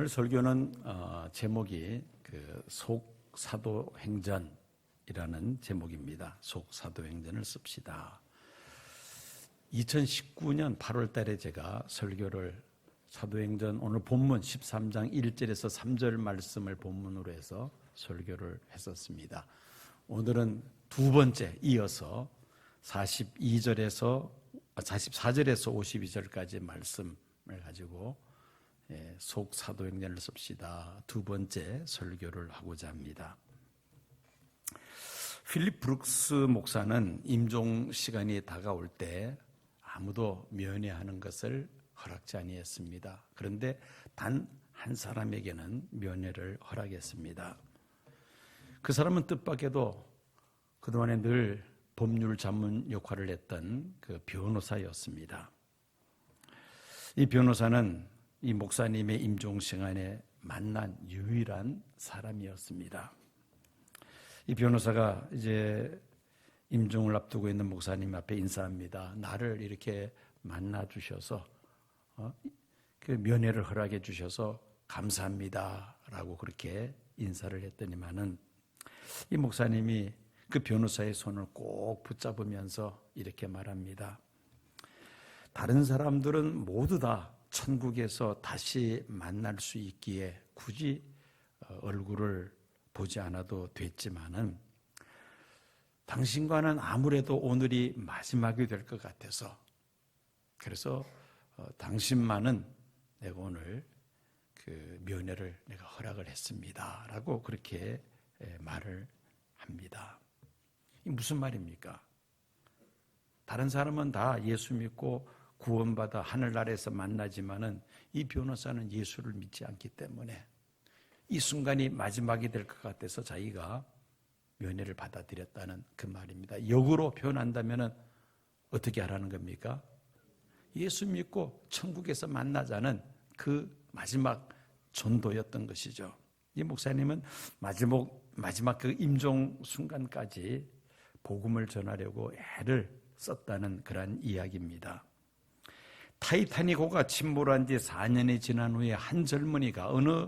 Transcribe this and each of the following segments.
오늘 설교는 제목이 속사도행전이라는 제목입니다. 속사도행전을 씁시다. 2019년 8월 달에 제가 설교를 사도행전 오늘 본문 13장 1절에서 3절 말씀을 본문으로 해서 설교를 했었습니다. 오늘은 두 번째 이어서 44절에서 52절까지 말씀을 가지고 속사도행전을 씁시다. 두 번째 설교를 하고자 합니다. 필립 브룩스 목사는 임종 시간이 다가올 때 아무도 면회하는 것을 허락지 아니했습니다. 그런데 단 한 사람에게는 면회를 허락했습니다. 그 사람은 뜻밖에도 그동안에 늘 법률 전문 역할을 했던 그 변호사였습니다. 이 변호사는 이 목사님의 임종 시간에 만난 유일한 사람이었습니다. 이 변호사가 이제 임종을 앞두고 있는 목사님 앞에 인사합니다. 나를 이렇게 만나 주셔서 그 면회를 허락해 주셔서 감사합니다 라고 그렇게 인사를 했더니만은 이 목사님이 그 변호사의 손을 꼭 붙잡으면서 이렇게 말합니다. 다른 사람들은 모두 다 천국에서 다시 만날 수 있기에 굳이 얼굴을 보지 않아도 됐지만은 당신과는 아무래도 오늘이 마지막이 될 것 같아서 그래서 당신만은 내가 오늘 그 면회를 내가 허락을 했습니다 라고 그렇게 말을 합니다. 이 무슨 말입니까? 다른 사람은 다 예수 믿고 구원받아 하늘나라에서 만나지만은 이 변호사는 예수를 믿지 않기 때문에 이 순간이 마지막이 될 것 같아서 자기가 면회를 받아들였다는 그 말입니다. 역으로 표현한다면 어떻게 하라는 겁니까? 예수 믿고 천국에서 만나자는 그 마지막 전도였던 것이죠. 이 목사님은 마지막 그 임종 순간까지 복음을 전하려고 애를 썼다는 그런 이야기입니다. 타이타닉호가 침몰한 지 4년이 지난 후에 한 젊은이가 어느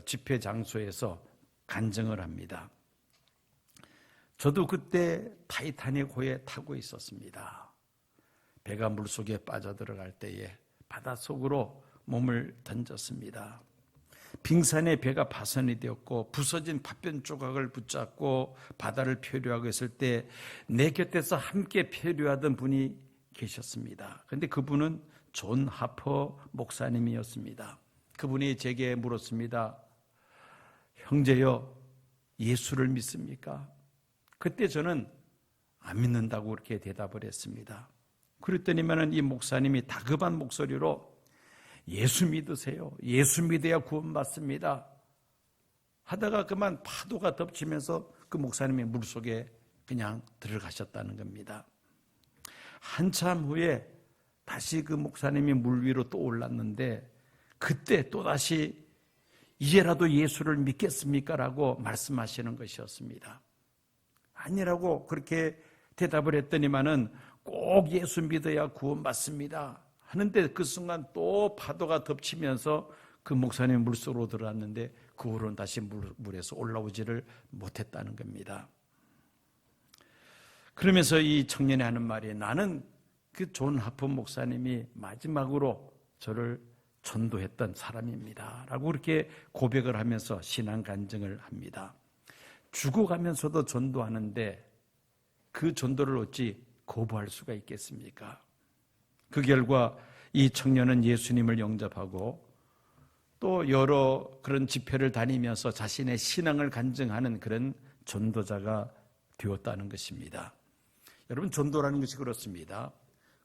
집회 장소에서 간증을 합니다. 저도 그때 타이타닉호에 타고 있었습니다. 배가 물속에 빠져들어갈 때에 바닷속으로 몸을 던졌습니다. 빙산에 배가 파손이 되었고 부서진 파편 조각을 붙잡고 바다를漂流하고 있을 때 내 곁에서 함께漂流하던 분이 계셨습니다. 그런데 그분은 존 하퍼 목사님이었습니다. 그분이 제게 물었습니다. 형제여, 예수를 믿습니까? 그때 저는 안 믿는다고 그렇게 대답을 했습니다. 그랬더니만은 이 목사님이 다급한 목소리로 예수 믿으세요. 예수 믿어야 구원받습니다. 하다가 그만 파도가 덮치면서 그 목사님이 물속에 그냥 들어가셨다는 겁니다. 한참 후에 다시 그 목사님이 물 위로 또 올랐는데 그때 또다시 이제라도 예수를 믿겠습니까? 라고 말씀하시는 것이었습니다. 아니라고 그렇게 대답을 했더니만은 꼭 예수 믿어야 구원받습니다. 하는데 그 순간 또 파도가 덮치면서 그 목사님이 물속으로 들어왔는데 그 후로는 다시 물에서 올라오지를 못했다는 겁니다. 그러면서 이 청년이 하는 말이 나는 그 존 하프 목사님이 마지막으로 저를 전도했던 사람입니다 라고 그렇게 고백을 하면서 신앙 간증을 합니다. 죽어가면서도 전도하는데 그 전도를 어찌 거부할 수가 있겠습니까? 그 결과 이 청년은 예수님을 영접하고 또 여러 그런 집회를 다니면서 자신의 신앙을 간증하는 그런 전도자가 되었다는 것입니다. 여러분, 전도라는 것이 그렇습니다.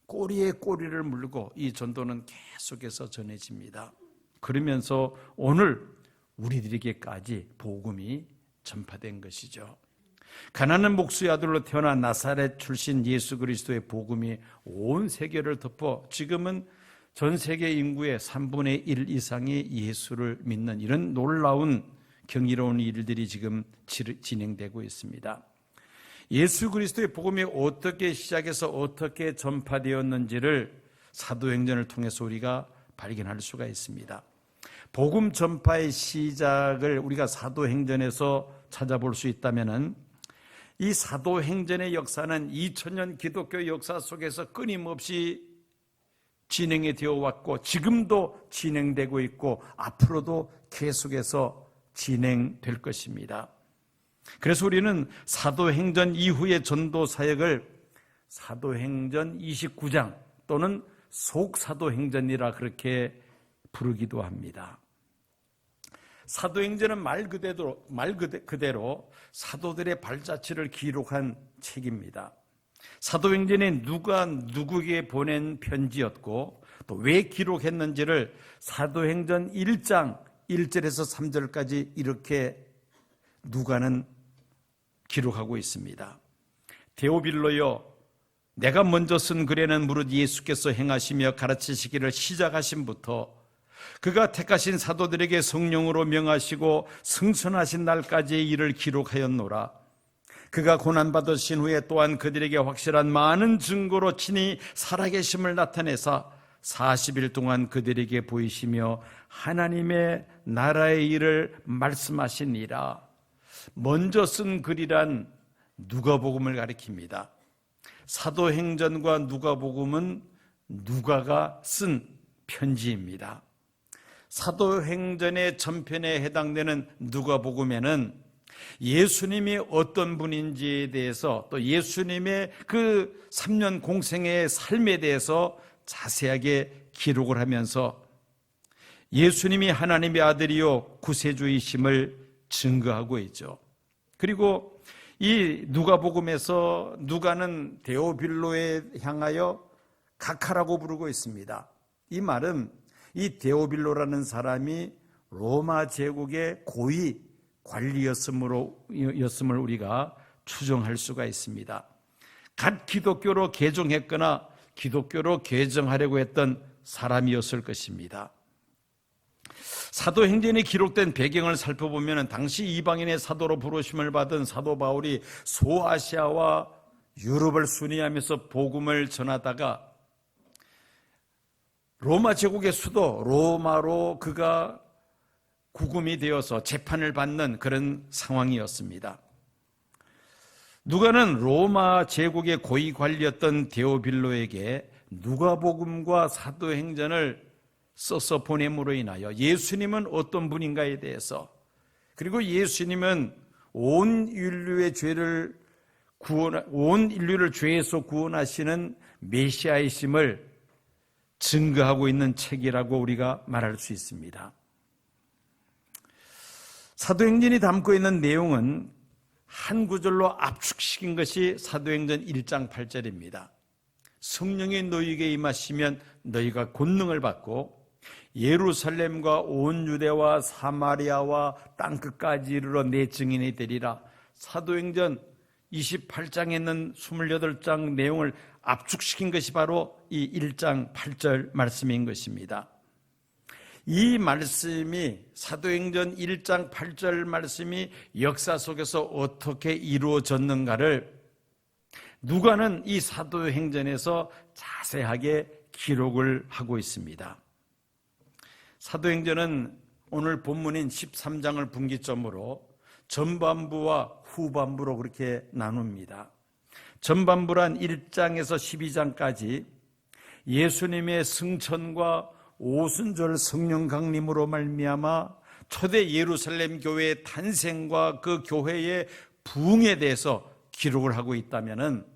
꼬리에 꼬리를 물고 이 전도는 계속해서 전해집니다. 그러면서 오늘 우리들에게까지 복음이 전파된 것이죠. 가난한 목수의 아들로 태어난 나사렛 출신 예수 그리스도의 복음이 온 세계를 덮어 지금은 전 세계 인구의 3분의 1 이상이 예수를 믿는 이런 놀라운 경이로운 일들이 지금 진행되고 있습니다. 예수 그리스도의 복음이 어떻게 시작해서 어떻게 전파되었는지를 사도행전을 통해서 우리가 발견할 수가 있습니다. 복음 전파의 시작을 우리가 사도행전에서 찾아볼 수 있다면은 이 사도행전의 역사는 2000년 기독교 역사 속에서 끊임없이 진행이 되어 왔고 지금도 진행되고 있고 앞으로도 계속해서 진행될 것입니다. 그래서 우리는 사도행전 이후의 전도 사역을 사도행전 29장 또는 속사도행전이라 그렇게 부르기도 합니다. 사도행전은 말 그대로 사도들의 발자취를 기록한 책입니다. 사도행전에 누가 누구에게 보낸 편지였고 또 왜 기록했는지를 사도행전 1장 1절에서 3절까지 이렇게 누가는 기록하고 있습니다. 데오빌로여, 내가 먼저 쓴 글에는 무릇 예수께서 행하시며 가르치시기를 시작하심부터 그가 택하신 사도들에게 성령으로 명하시고 승천하신 날까지의 일을 기록하였노라. 그가 고난받으신 후에 또한 그들에게 확실한 많은 증거로 친히 살아계심을 나타내사 40일 동안 그들에게 보이시며 하나님의 나라의 일을 말씀하시니라. 먼저 쓴 글이란 누가복음을 가리킵니다. 사도행전과 누가복음은 누가가 쓴 편지입니다. 사도행전의 전편에 해당되는 누가복음에는 예수님이 어떤 분인지에 대해서 또 예수님의 그 3년 공생의 삶에 대해서 자세하게 기록을 하면서 예수님이 하나님의 아들이요 구세주이심을 증거하고 있죠. 그리고 이 누가복음에서 누가는 데오빌로에 향하여 각하라고 부르고 있습니다. 이 말은 이 데오빌로라는 사람이 로마 제국의 고위 관리였음을 우리가 추정할 수가 있습니다. 갓 기독교로 개종했거나 기독교로 개정하려고 했던 사람이었을 것입니다. 사도행전에 기록된 배경을 살펴보면 당시 이방인의 사도로 부르심을 받은 사도 바울이 소아시아와 유럽을 순회하면서 복음을 전하다가 로마 제국의 수도 로마로 그가 구금이 되어서 재판을 받는 그런 상황이었습니다. 누가는 로마 제국의 고위 관리였던 데오빌로에게 누가복음과 사도행전을 써서 보냄으로 인하여 예수님은 어떤 분인가에 대해서 그리고 예수님은 온 인류의 온 인류를 죄에서 구원하시는 메시아이심을 증거하고 있는 책이라고 우리가 말할 수 있습니다. 사도행전이 담고 있는 내용은 한 구절로 압축시킨 것이 사도행전 1장 8절입니다. 성령이 너희에게 임하시면 너희가 권능을 받고 예루살렘과 온 유대와 사마리아와 땅끝까지 이르러 내 증인이 되리라. 사도행전 28장에 있는 28장 내용을 압축시킨 것이 바로 이 1장 8절 말씀인 것입니다. 이 말씀이 사도행전 1장 8절 말씀이 역사 속에서 어떻게 이루어졌는가를 누가는 이 사도행전에서 자세하게 기록을 하고 있습니다. 사도행전은 오늘 본문인 13장을 분기점으로 전반부와 후반부로 그렇게 나눕니다. 전반부란 1장에서 12장까지 예수님의 승천과 오순절 성령 강림으로 말미암아 초대 예루살렘 교회의 탄생과 그 교회의 부흥에 대해서 기록을 하고 있다면은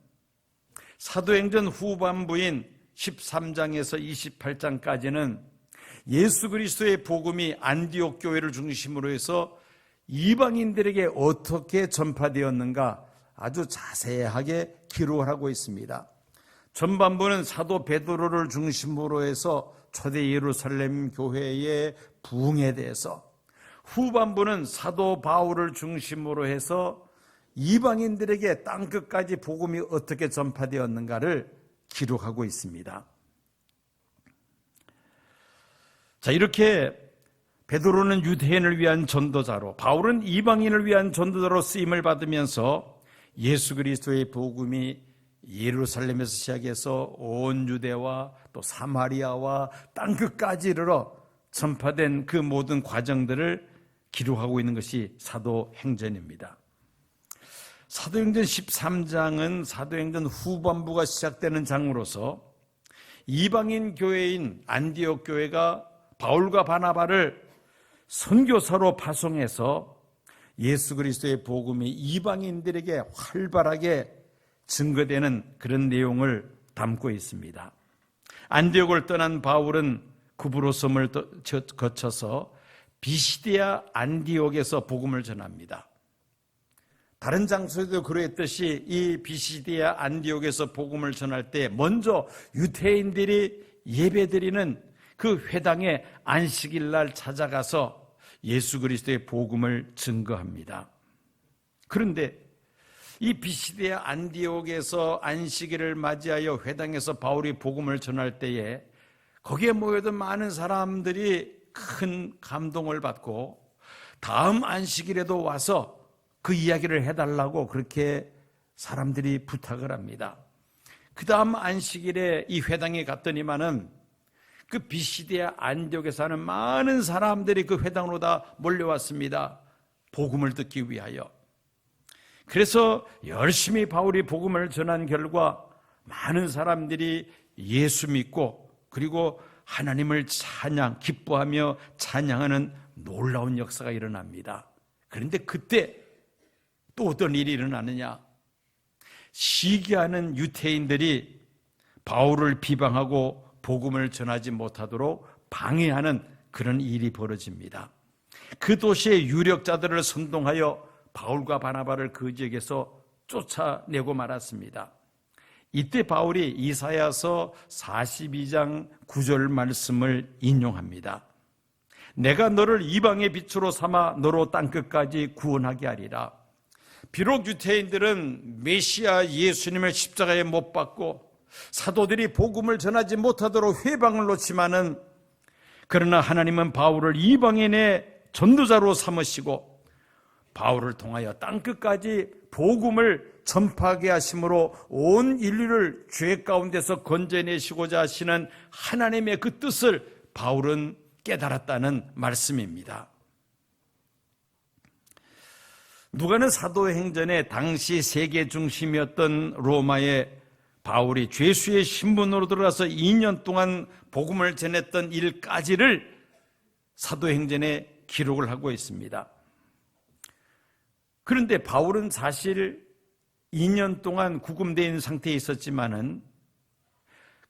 사도행전 후반부인 13장에서 28장까지는 예수 그리스도의 복음이 안디옥 교회를 중심으로 해서 이방인들에게 어떻게 전파되었는가 아주 자세하게 기록을 하고 있습니다. 전반부는 사도 베드로를 중심으로 해서 초대 예루살렘 교회의 부흥에 대해서, 후반부는 사도 바울을 중심으로 해서 이방인들에게 땅끝까지 복음이 어떻게 전파되었는가를 기록하고 있습니다. 자, 이렇게 베드로는 유대인을 위한 전도자로, 바울은 이방인을 위한 전도자로 쓰임을 받으면서 예수 그리스도의 복음이 예루살렘에서 시작해서 온 유대와 또 사마리아와 땅끝까지 이르러 전파된 그 모든 과정들을 기록하고 있는 것이 사도행전입니다. 사도행전 13장은 사도행전 후반부가 시작되는 장으로서 이방인 교회인 안디옥 교회가 바울과 바나바를 선교사로 파송해서 예수 그리스도의 복음이 이방인들에게 활발하게 증거되는 그런 내용을 담고 있습니다. 안디옥을 떠난 바울은 구브로섬을 거쳐서 비시디아 안디옥에서 복음을 전합니다. 다른 장소에도 그러했듯이 이 비시디아 안디옥에서 복음을 전할 때 먼저 유대인들이 예배드리는 그 회당에 안식일 날 찾아가서 예수 그리스도의 복음을 증거합니다. 그런데 이 비시디아 안디옥에서 안식일을 맞이하여 회당에서 바울이 복음을 전할 때에 거기에 모여든 많은 사람들이 큰 감동을 받고 다음 안식일에도 와서 그 이야기를 해달라고 그렇게 사람들이 부탁을 합니다. 그 다음 안식일에 이 회당에 갔더니만은 그 비시디아 안디옥에 사는 많은 사람들이 그 회당으로 다 몰려왔습니다. 복음을 듣기 위하여. 그래서 열심히 바울이 복음을 전한 결과 많은 사람들이 예수 믿고 그리고 하나님을 기뻐하며 찬양하는 놀라운 역사가 일어납니다. 그런데 그때 또 어떤 일이 일어나느냐? 시기하는 유대인들이 바울을 비방하고 복음을 전하지 못하도록 방해하는 그런 일이 벌어집니다. 그 도시의 유력자들을 선동하여 바울과 바나바를 그 지역에서 쫓아내고 말았습니다. 이때 바울이 이사야서 42장 9절 말씀을 인용합니다. 내가 너를 이방의 빛으로 삼아 너로 땅끝까지 구원하게 하리라. 비록 유대인들은 메시아 예수님을 십자가에 못 박고 사도들이 복음을 전하지 못하도록 회방을 놓지만은 그러나 하나님은 바울을 이방인의 전도자로 삼으시고 바울을 통하여 땅끝까지 복음을 전파하게 하심으로 온 인류를 죄 가운데서 건져내시고자 하시는 하나님의 그 뜻을 바울은 깨달았다는 말씀입니다. 누가는 사도행전에 당시 세계 중심이었던 로마의 바울이 죄수의 신분으로 들어가서 2년 동안 복음을 전했던 일까지를 사도행전에 기록을 하고 있습니다. 그런데 바울은 사실 2년 동안 구금되어 있는 상태에 있었지만은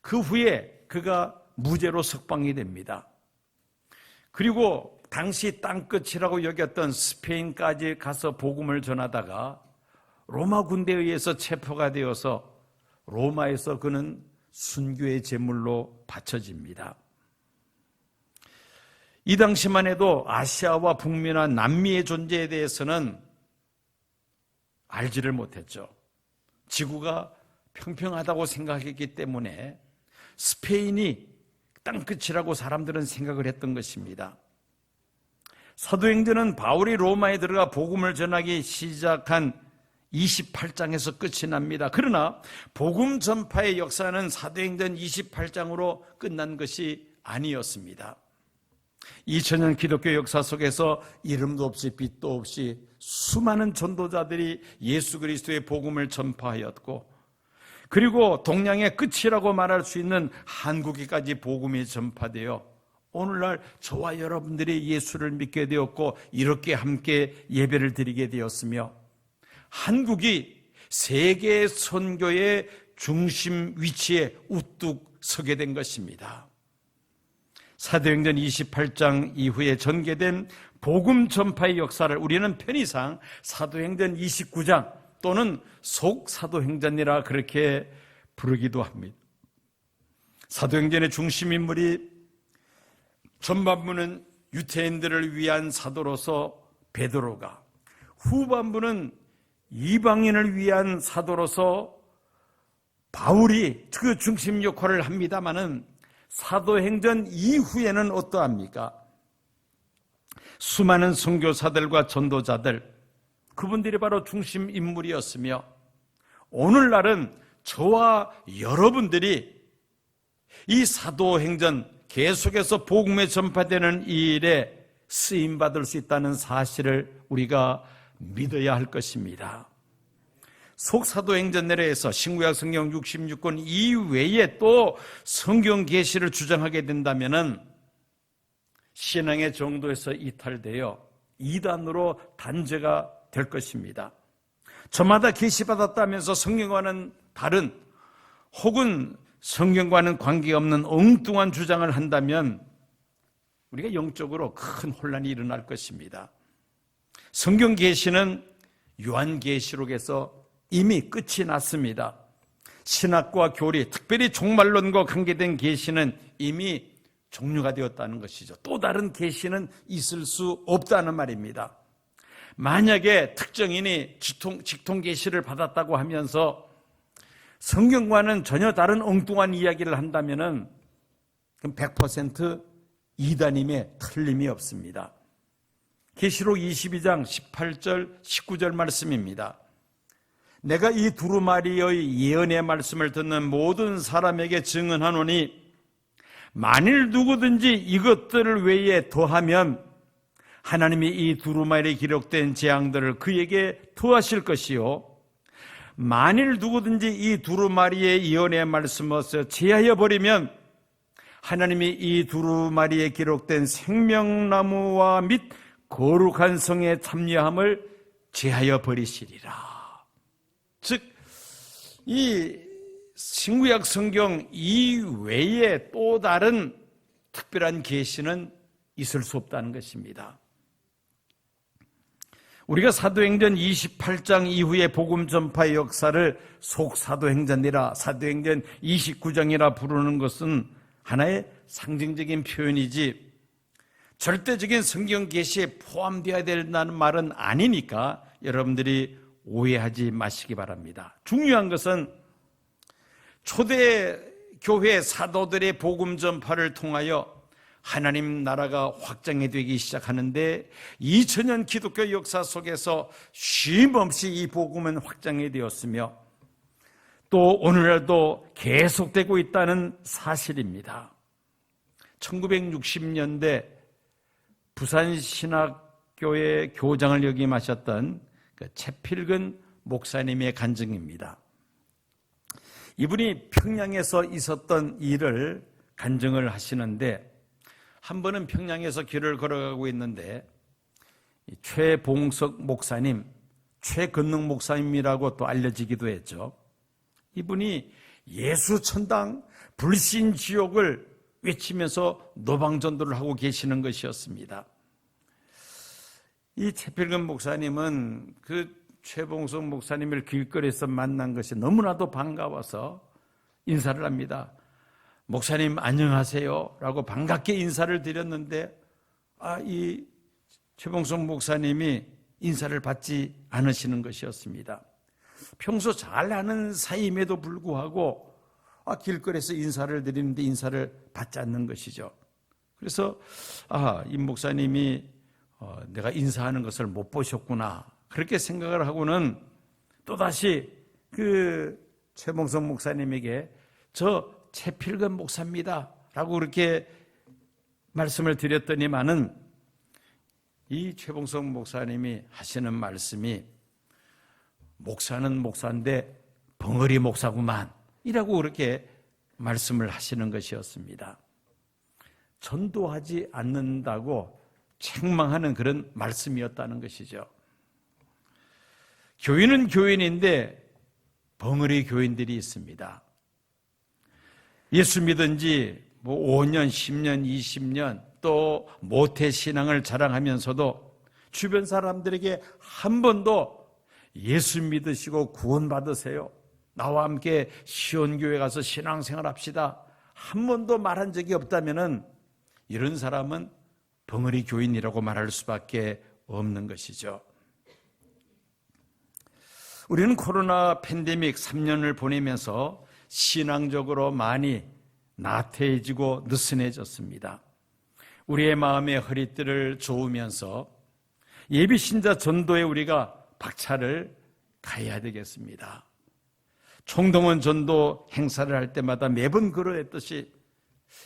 그 후에 그가 무죄로 석방이 됩니다. 그리고 당시 땅끝이라고 여겼던 스페인까지 가서 복음을 전하다가 로마 군대에 의해서 체포가 되어서 로마에서 그는 순교의 제물로 바쳐집니다. 이 당시만 해도 아시아와 북미나 남미의 존재에 대해서는 알지를 못했죠. 지구가 평평하다고 생각했기 때문에 스페인이 땅끝이라고 사람들은 생각을 했던 것입니다. 사도행전은 바울이 로마에 들어가 복음을 전하기 시작한 28장에서 끝이 납니다. 그러나 복음 전파의 역사는 사도행전 28장으로 끝난 것이 아니었습니다. 2000년 기독교 역사 속에서 이름도 없이 빛도 없이 수많은 전도자들이 예수 그리스도의 복음을 전파하였고, 그리고 동양의 끝이라고 말할 수 있는 한국에까지 복음이 전파되어 오늘날 저와 여러분들이 예수를 믿게 되었고 이렇게 함께 예배를 드리게 되었으며, 한국이 세계 선교의 중심 위치에 우뚝 서게 된 것입니다. 사도행전 28장 이후에 전개된 복음 전파의 역사를 우리는 편의상 사도행전 29장 또는 속사도행전이라 그렇게 부르기도 합니다. 사도행전의 중심 인물이 전반부는 유대인들을 위한 사도로서 베드로가, 후반부는 이방인을 위한 사도로서 바울이 그 중심 역할을 합니다마는 사도행전 이후에는 어떠합니까? 수많은 선교사들과 전도자들, 그분들이 바로 중심 인물이었으며 오늘날은 저와 여러분들이 이 사도행전 계속해서 복음에 전파되는 이 일에 쓰임받을 수 있다는 사실을 우리가 믿어야 할 것입니다. 속사도행전 내에서 신구약 성경 66권 이외에 또 성경 계시를 주장하게 된다면은 신앙의 정도에서 이탈되어 이단으로 단죄가 될 것입니다. 저마다 계시받았다면서 성경과는 다른 혹은 성경과는 관계없는 엉뚱한 주장을 한다면 우리가 영적으로 큰 혼란이 일어날 것입니다. 성경 계시는 요한계시록에서 이미 끝이 났습니다. 신학과 교리, 특별히 종말론과 관계된 계시는 이미 종료가 되었다는 것이죠. 또 다른 계시는 있을 수 없다는 말입니다. 만약에 특정인이 직통 계시를 받았다고 하면서 성경과는 전혀 다른 엉뚱한 이야기를 한다면은 그럼 100% 이단임에 틀림이 없습니다. 계시록 22장 18절 19절 말씀입니다. 내가 이 두루마리의 예언의 말씀을 듣는 모든 사람에게 증언하노니 만일 누구든지 이것들 외에 더하면 하나님이 이 두루마리에 기록된 재앙들을 그에게 더하실 것이요 만일 누구든지 이 두루마리의 예언의 말씀을 제하여 버리면 하나님이 이 두루마리에 기록된 생명나무와 및 거룩한 성의 참여함을 제하여 버리시리라. 즉, 이 신구약 성경 이외에 또 다른 특별한 계시는 있을 수 없다는 것입니다. 우리가 사도행전 28장 이후의 복음 전파의 역사를 속사도행전이라 사도행전 29장이라 부르는 것은 하나의 상징적인 표현이지 절대적인 성경 계시에 포함되어야 된다는 말은 아니니까 여러분들이 오해하지 마시기 바랍니다. 중요한 것은 초대 교회 사도들의 복음 전파를 통하여 하나님 나라가 확장이 되기 시작하는데 2000년 기독교 역사 속에서 쉼없이 이 복음은 확장이 되었으며 또 오늘날도 계속되고 있다는 사실입니다. 1960년대 부산신학교의 교장을 역임하셨던 채필근 목사님의 간증입니다. 이분이 평양에서 있었던 일을 간증을 하시는데 한 번은 평양에서 길을 걸어가고 있는데 최봉석 목사님, 최건능 목사님이라고 또 알려지기도 했죠. 이분이 예수천당 불신지옥을 외치면서 노방전도를 하고 계시는 것이었습니다. 이 채필근 목사님은 그 최봉석 목사님을 길거리에서 만난 것이 너무나도 반가워서 인사를 합니다. 목사님 안녕하세요 라고 반갑게 인사를 드렸는데 이 최봉석 목사님이 인사를 받지 않으시는 것이었습니다. 평소 잘 아는 사이임에도 불구하고 길거리에서 인사를 드리는데 인사를 받지 않는 것이죠. 그래서 이 목사님이 내가 인사하는 것을 못 보셨구나 그렇게 생각을 하고는 또다시 그 최봉석 목사님에게 저 채필근 목사입니다 라고 그렇게 말씀을 드렸더니만은 이 최봉석 목사님이 하시는 말씀이 목사는 목사인데 벙어리 목사구만 이라고 그렇게 말씀을 하시는 것이었습니다. 전도하지 않는다고 책망하는 그런 말씀이었다는 것이죠. 교인은 교인인데 벙어리 교인들이 있습니다. 예수 믿은 지 5년, 10년, 20년 또 모태신앙을 자랑하면서도 주변 사람들에게 한 번도 예수 믿으시고 구원받으세요, 나와 함께 시온교회 가서 신앙생활 합시다 한 번도 말한 적이 없다면 이런 사람은 벙어리 교인이라고 말할 수밖에 없는 것이죠. 우리는 코로나 팬데믹 3년을 보내면서 신앙적으로 많이 나태해지고 느슨해졌습니다. 우리의 마음의 허리띠를 조으면서 예비신자 전도에 우리가 박차를 가해야 되겠습니다. 총동원 전도 행사를 할 때마다 매번 그러했듯이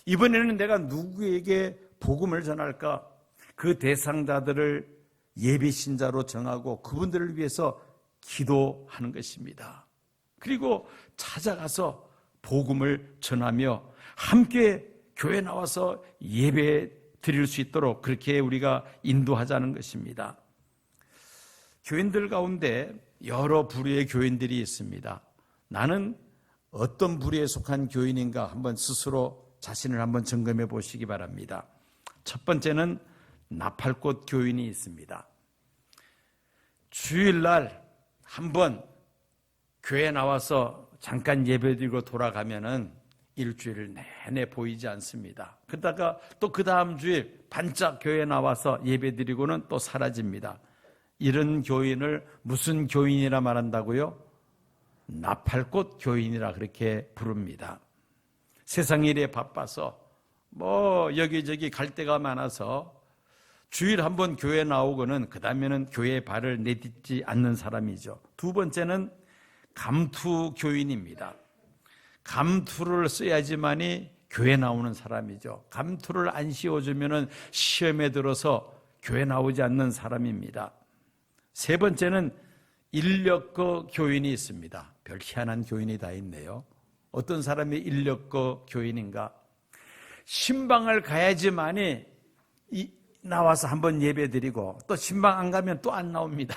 이번에는 내가 누구에게 복음을 전할까? 그 대상자들을 예비 신자로 정하고 그분들을 위해서 기도하는 것입니다. 그리고 찾아가서 복음을 전하며 함께 교회 나와서 예배 드릴 수 있도록 그렇게 우리가 인도하자는 것입니다. 교인들 가운데 여러 부류의 교인들이 있습니다. 나는 어떤 부류에 속한 교인인가 한번 스스로 자신을 한번 점검해 보시기 바랍니다. 첫 번째는 나팔꽃 교인이 있습니다. 주일날 한번 교회 나와서 잠깐 예배드리고 돌아가면은 일주일 내내 보이지 않습니다. 그러다가 또 그 다음 주일 반짝 교회 나와서 예배드리고는 또 사라집니다. 이런 교인을 무슨 교인이라 말한다고요? 나팔꽃 교인이라 그렇게 부릅니다. 세상 일에 바빠서 여기저기 갈 데가 많아서 주일 한번 교회 나오고는 그 다음에는 교회에 발을 내딛지 않는 사람이죠. 두 번째는 감투 교인입니다. 감투를 써야지만이 교회 나오는 사람이죠. 감투를 안 씌워주면은 시험에 들어서 교회 나오지 않는 사람입니다. 세 번째는 인력거 교인이 있습니다. 별 희한한 교인이 다 있네요. 어떤 사람이 인력거 교인인가? 신방을 가야지만이 나와서 한번 예배드리고 또 신방 안 가면 또 안 나옵니다.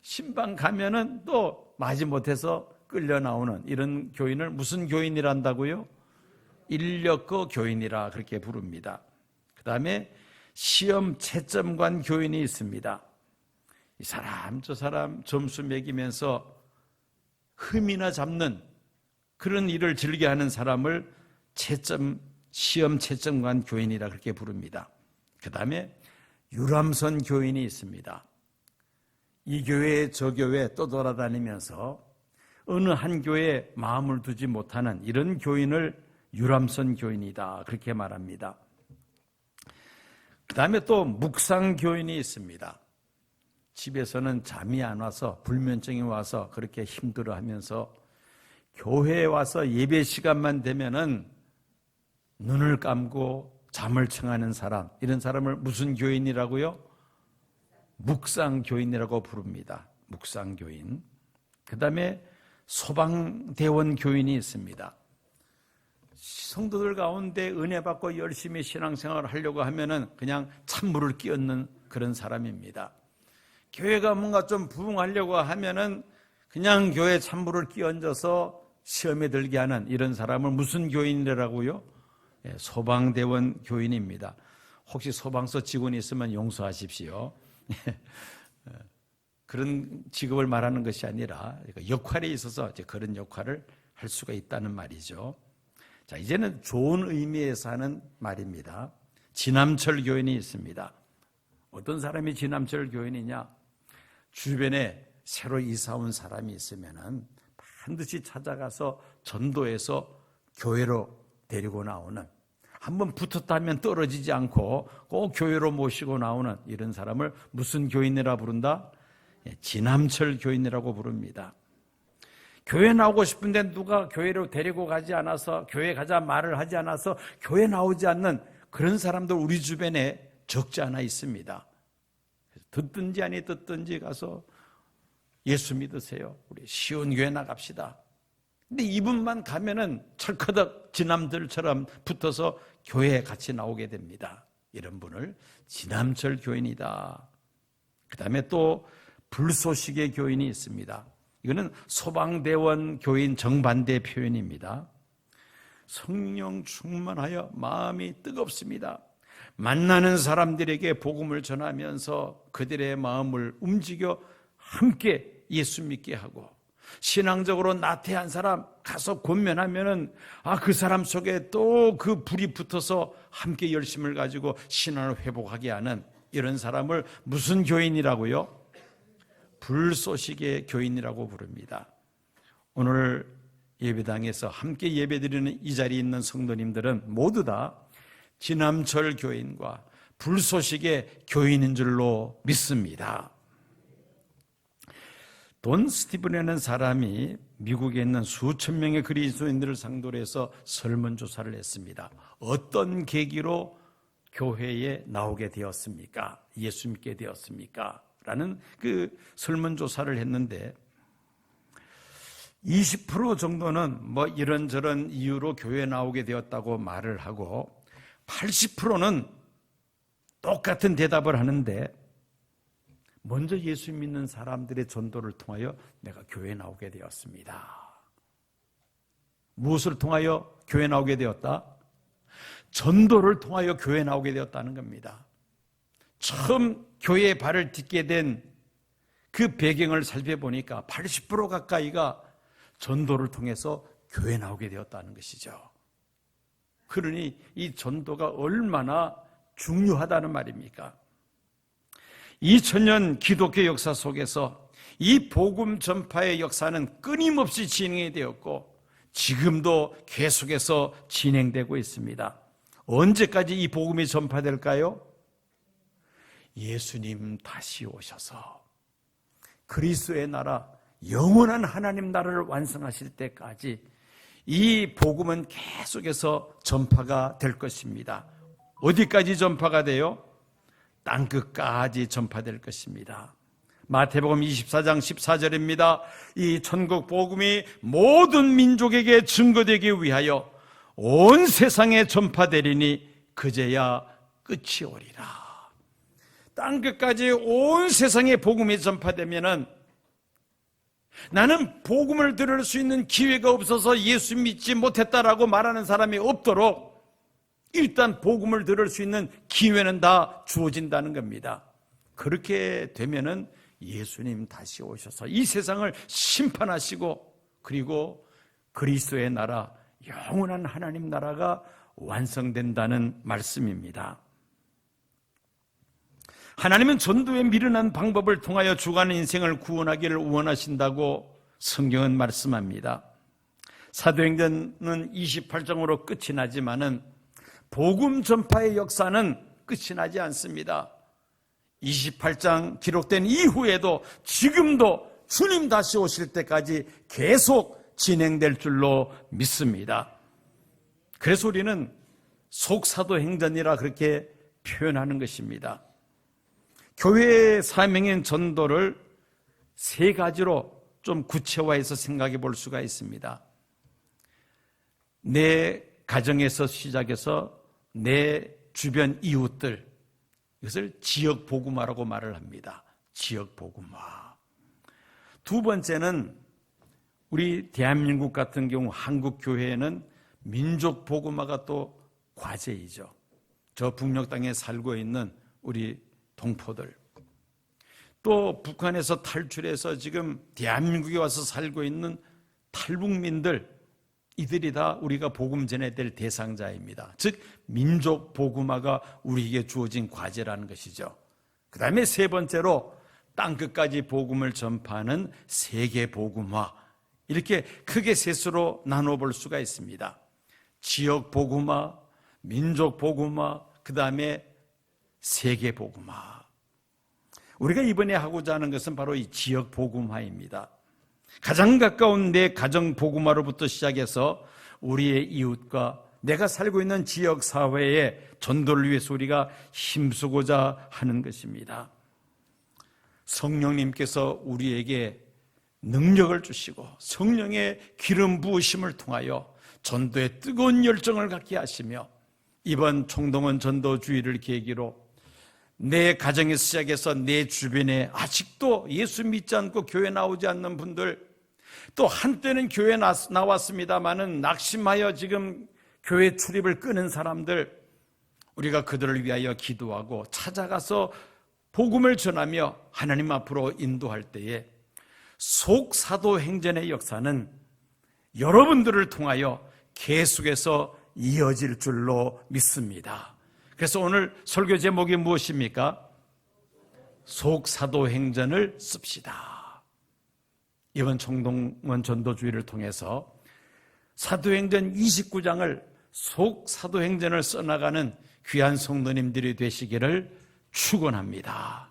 신방 가면은 또 마지못해서 끌려 나오는 이런 교인을 무슨 교인이란다고요? 인력거 교인이라 그렇게 부릅니다. 그 다음에 시험 채점관 교인이 있습니다. 이 사람 저 사람 점수 매기면서 흠이나 잡는 그런 일을 즐겨하는 사람을 시험 채점관 교인이라 그렇게 부릅니다. 그 다음에 유람선 교인이 있습니다. 이 교회 저 교회 또 돌아다니면서 어느 한 교회에 마음을 두지 못하는 이런 교인을 유람선 교인이다 그렇게 말합니다. 그 다음에 또 묵상 교인이 있습니다. 집에서는 잠이 안 와서 불면증이 와서 그렇게 힘들어하면서 교회에 와서 예배 시간만 되면은 눈을 감고 잠을 청하는 사람, 이런 사람을 무슨 교인이라고요? 묵상교인이라고 부릅니다. 묵상교인. 그 다음에 소방대원 교인이 있습니다. 성도들 가운데 은혜 받고 열심히 신앙생활을 하려고 하면은 그냥 찬물을 끼얹는 그런 사람입니다. 교회가 뭔가 좀 부흥하려고 하면은 그냥 교회 찬물을 끼얹어서 시험에 들게 하는 이런 사람을 무슨 교인이라고요? 소방대원 교인입니다. 혹시 소방서 직원이 있으면 용서하십시오. 그런 직업을 말하는 것이 아니라 역할에 있어서 그런 역할을 할 수가 있다는 말이죠. 자, 이제는 좋은 의미에서 하는 말입니다. 지남철 교인이 있습니다. 어떤 사람이 지남철 교인이냐? 주변에 새로 이사 온 사람이 있으면은 반드시 찾아가서 전도해서 교회로 데리고 나오는, 한번 붙었다 하면 떨어지지 않고 꼭 교회로 모시고 나오는 이런 사람을 무슨 교인이라 부른다? 지남철 교인이라고 부릅니다. 교회 나오고 싶은데 누가 교회로 데리고 가지 않아서, 교회 가자 말을 하지 않아서 교회 나오지 않는 그런 사람들 우리 주변에 적지 않아 있습니다. 듣든지 아니 듣든지 가서 예수 믿으세요. 우리 쉬운 교회 나갑시다. 근데 이분만 가면은 철커덕 지남들처럼 붙어서 교회에 같이 나오게 됩니다. 이런 분을 지남철 교인이다. 그 다음에 또 불쏘시개 교인이 있습니다. 이거는 소방대원 교인 정반대 표현입니다. 성령 충만하여 마음이 뜨겁습니다. 만나는 사람들에게 복음을 전하면서 그들의 마음을 움직여 함께 예수 믿게 하고, 신앙적으로 나태한 사람 가서 권면하면은 그 사람 속에 또 그 불이 붙어서 함께 열심을 가지고 신앙을 회복하게 하는 이런 사람을 무슨 교인이라고요? 불쏘시개 교인이라고 부릅니다. 오늘 예배당에서 함께 예배드리는 이 자리에 있는 성도님들은 모두 다 지남철 교인과 불쏘시개 교인인 줄로 믿습니다. 돈 스티븐이라는 사람이 미국에 있는 수천 명의 그리스도인들을 상대로 해서 설문조사를 했습니다. 어떤 계기로 교회에 나오게 되었습니까? 예수 믿게 되었습니까? 라는 그 설문조사를 했는데 20% 정도는 뭐 이런저런 이유로 교회에 나오게 되었다고 말을 하고 80%는 똑같은 대답을 하는데 먼저 예수 믿는 사람들의 전도를 통하여 내가 교회에 나오게 되었습니다. 무엇을 통하여 교회에 나오게 되었다? 전도를 통하여 교회에 나오게 되었다는 겁니다. 처음 교회에 발을 딛게 된 그 배경을 살펴보니까 80% 가까이가 전도를 통해서 교회에 나오게 되었다는 것이죠. 그러니 이 전도가 얼마나 중요하다는 말입니까? 2000년 기독교 역사 속에서 이 복음 전파의 역사는 끊임없이 진행이 되었고 지금도 계속해서 진행되고 있습니다. 언제까지 이 복음이 전파될까요? 예수님 다시 오셔서 그리스도의 나라, 영원한 하나님 나라를 완성하실 때까지 이 복음은 계속해서 전파가 될 것입니다. 어디까지 전파가 돼요? 땅끝까지 전파될 것입니다. 마태복음 24장 14절입니다. 이 천국 복음이 모든 민족에게 증거되기 위하여 온 세상에 전파되리니 그제야 끝이 오리라. 땅끝까지 온 세상에 복음이 전파되면은 나는 복음을 들을 수 있는 기회가 없어서 예수 믿지 못했다라고 말하는 사람이 없도록 일단 복음을 들을 수 있는 기회는 다 주어진다는 겁니다. 그렇게 되면은 예수님 다시 오셔서 이 세상을 심판하시고 그리고 그리스도의 나라, 영원한 하나님 나라가 완성된다는 말씀입니다. 하나님은 전도에 미련한 방법을 통하여 죽어가는 인생을 구원하기를 원하신다고 성경은 말씀합니다. 사도행전은 28장으로 끝이 나지만은 복음 전파의 역사는 끝이 나지 않습니다. 28장 기록된 이후에도 지금도 주님 다시 오실 때까지 계속 진행될 줄로 믿습니다. 그래서 우리는 속사도행전이라 그렇게 표현하는 것입니다. 교회의 사명인 전도를 세 가지로 좀 구체화해서 생각해 볼 수가 있습니다. 내 가정에서 시작해서 내 주변 이웃들, 이것을 지역 복음화라고 말을 합니다. 지역 복음화. 두 번째는 우리 대한민국 같은 경우 한국 교회에는 민족 복음화가 또 과제이죠. 저 북녘 땅에 살고 있는 우리 동포들, 또 북한에서 탈출해서 지금 대한민국에 와서 살고 있는 탈북민들, 이들이 다 우리가 복음 전해야 될 대상자입니다. 즉 민족 복음화가 우리에게 주어진 과제라는 것이죠. 그 다음에 세 번째로 땅끝까지 복음을 전파하는 세계 복음화, 이렇게 크게 셋으로 나눠볼 수가 있습니다. 지역 복음화, 민족 복음화, 그 다음에 세계 복음화. 우리가 이번에 하고자 하는 것은 바로 이 지역 복음화입니다. 가장 가까운 내 가정 복음화로부터 시작해서 우리의 이웃과 내가 살고 있는 지역 사회의 전도를 위해서 우리가 힘쓰고자 하는 것입니다. 성령님께서 우리에게 능력을 주시고 성령의 기름 부으심을 통하여 전도에 뜨거운 열정을 갖게 하시며 이번 총동원 전도주의를 계기로 내 가정에서 시작해서 내 주변에 아직도 예수 믿지 않고 교회 나오지 않는 분들, 또 한때는 교회 나왔습니다마는 낙심하여 지금 교회 출입을 끊은 사람들, 우리가 그들을 위하여 기도하고 찾아가서 복음을 전하며 하나님 앞으로 인도할 때에 속사도행전의 역사는 여러분들을 통하여 계속해서 이어질 줄로 믿습니다. 그래서 오늘 설교 제목이 무엇입니까? 속사도행전을 씁시다. 이번 총동원 전도주의를 통해서 사도행전 29장을 속사도행전을 써나가는 귀한 성도님들이 되시기를 축원합니다.